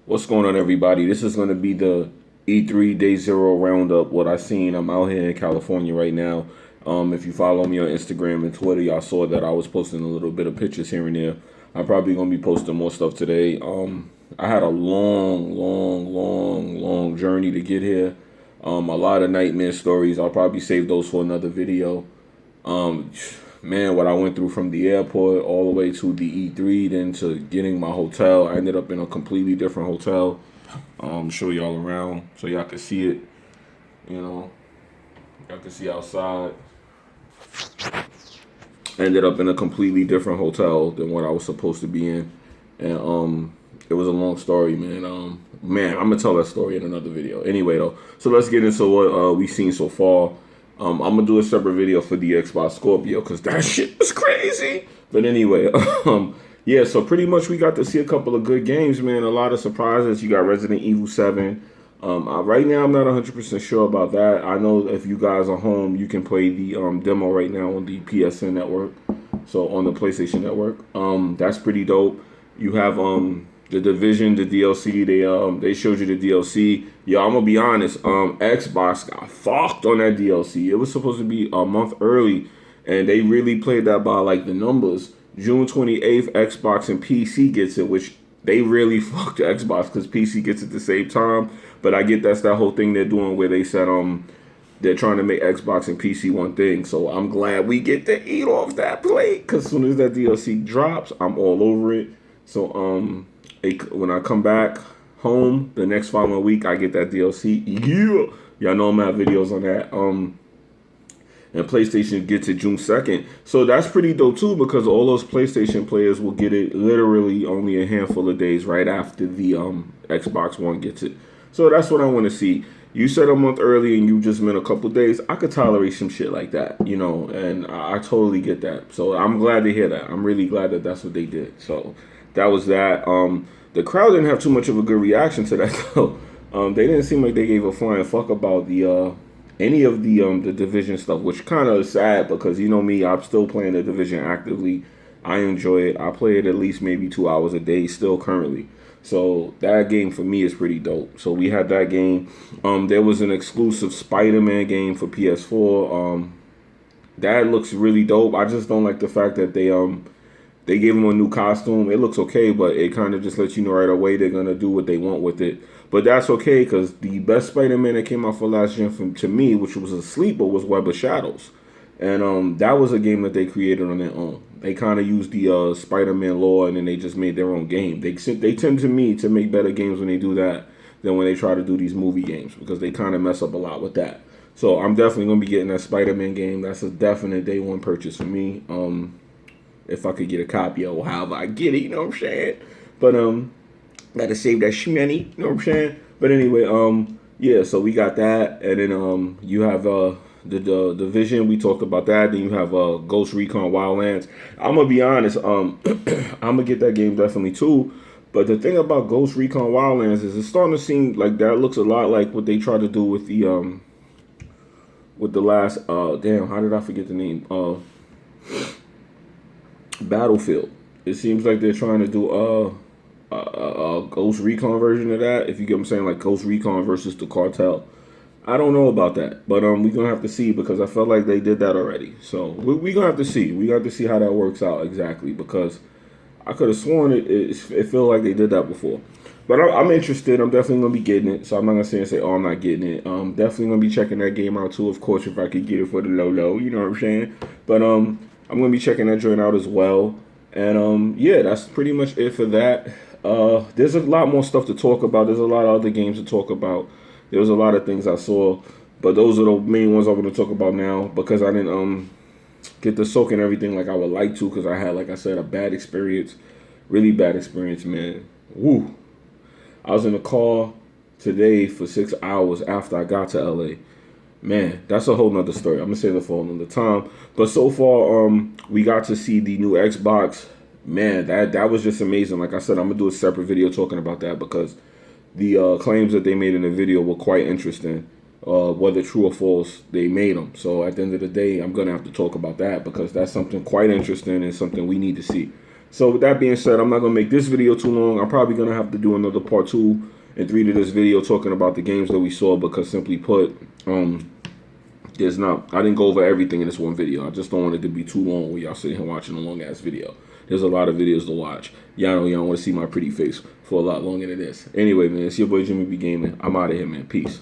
What's going on, everybody? This is going to be the E3 Day Zero roundup. What I seen, I'm out here in California right now. If you follow me on Instagram and Twitter, y'all saw that I was posting a little bit of pictures here and there. I'm probably going to be posting more stuff today. I had a long journey to get here. A lot of nightmare stories. I'll probably save those for another video. Um, Man, what I went through from the airport all the way to the E3, then to getting my hotel. I ended up in a completely different hotel. Show y'all around so y'all can see it. You know, y'all can see outside. I ended up in a completely different hotel than what I was supposed to be in, and it was a long story, man. I'm gonna tell that story in another video. Anyway, though, so let's get into what we've seen so far. I'm gonna do a separate video for the Xbox Scorpio because that shit was crazy. But anyway, yeah. So pretty much we got to see a couple of good games, man. A lot of surprises. You got Resident Evil 7. Right now I'm not 100% sure about that. I know if you guys are home, you can play the demo right now on the PSN network. So on the PlayStation network, that's pretty dope. You have the Division, the DLC. They showed you the DLC. Yo, I'm gonna be honest. Xbox got fucked on that DLC. It was supposed to be a month early, and they really played that by like the numbers. June 28th, Xbox and PC gets it, which they really fucked Xbox because PC gets it at the same time. But I get that's that whole thing they're doing where they said they're trying to make Xbox and PC one thing. So I'm glad we get to eat off that plate because as soon as that DLC drops, I'm all over it. So when I come back home the next following week, I get that DLC. Yeah, y'all know I'm gonna have videos on that. And PlayStation gets it June 2nd. So that's pretty dope too because all those PlayStation players will get it literally only a handful of days right after the Xbox One gets it. So that's what I want to see. You said a month early and you just meant a couple days. I could tolerate some shit like that, you know, and I totally get that. So I'm glad to hear that. I'm really glad that that's what they did. So that was that. The crowd didn't have too much of a good reaction to that though. They didn't seem like they gave a flying fuck about the any of the Division stuff, which kind of is sad because you know me, I'm still playing the Division actively. I enjoy it. I play it at least maybe 2 hours a day still currently. So that game for me is pretty dope. So we had that game. There was an exclusive Spider-Man game for PS4. That looks really dope. I just don't like the fact that they gave him a new costume. It looks okay, but it kind of just lets you know right away they're gonna do what they want with it. But that's okay because the best Spider-Man that came out for last gen to me, which was a sleeper, was Web of Shadows, and that was a game that they created on their own. They kind of used the Spider-Man lore and then they just made their own game. They tend to me to make better games when they do that than when they try to do these movie games because they kind of mess up a lot with that. So I'm definitely gonna be getting that Spider-Man game. That's a definite day one purchase for me. If I could get a copy or however I get it, you know what I'm saying? But gotta save that shmoney, you know what I'm saying? But anyway, yeah, so we got that, and then you have the Division, we talked about that. Then you have Ghost Recon Wildlands. I'm gonna be honest, I'm gonna get that game definitely too. But the thing about Ghost Recon Wildlands is it's starting to seem like that looks a lot like what they tried to do with the last damn, how did I forget the name? Battlefield. It seems like they're trying to do a Ghost Recon version of that. If you get what I'm saying, like Ghost Recon versus the Cartel. I don't know about that, but we're gonna have to see because I felt like they did that already. So we're gonna have to see. We got to see how that works out exactly because I could have sworn it felt like they did that before. But I'm interested. I'm definitely gonna be getting it. So I'm not gonna say oh I'm not getting it. Definitely gonna be checking that game out too. Of course, if I could get it for the low, you know what I'm saying. But I'm gonna be checking that joint out as well. And yeah, that's pretty much it for that. There's a lot more stuff to talk about. There's a lot of other games to talk about. There was a lot of things I saw, but those are the main ones I'm going to talk about now because I didn't get to soak in everything like I would like to because I had, like I said, a bad experience, really bad experience, man. Woo! I was in the car today for 6 hours after I got to LA. Man, that's a whole nother story. I'm gonna save it for another time. But so far, we got to see the new Xbox. Man, that was just amazing. Like I said, I'm gonna do a separate video talking about that because the claims that they made in the video were quite interesting. Whether true or false, they made them. So at the end of the day, I'm gonna have to talk about that because that's something quite interesting and something we need to see. So with that being said, I'm not gonna make this video too long. I'm probably gonna have to do another part 2 and 3 to this video talking about the games that we saw, because simply put, I didn't go over everything in this one video. I just don't want it to be too long when y'all sitting here watching a long ass video. There's a lot of videos to watch. Y'all know y'all want to see my pretty face for a lot longer than this. Anyway, man, it's your boy Jimmy B Gaming. I'm out of here, man. Peace.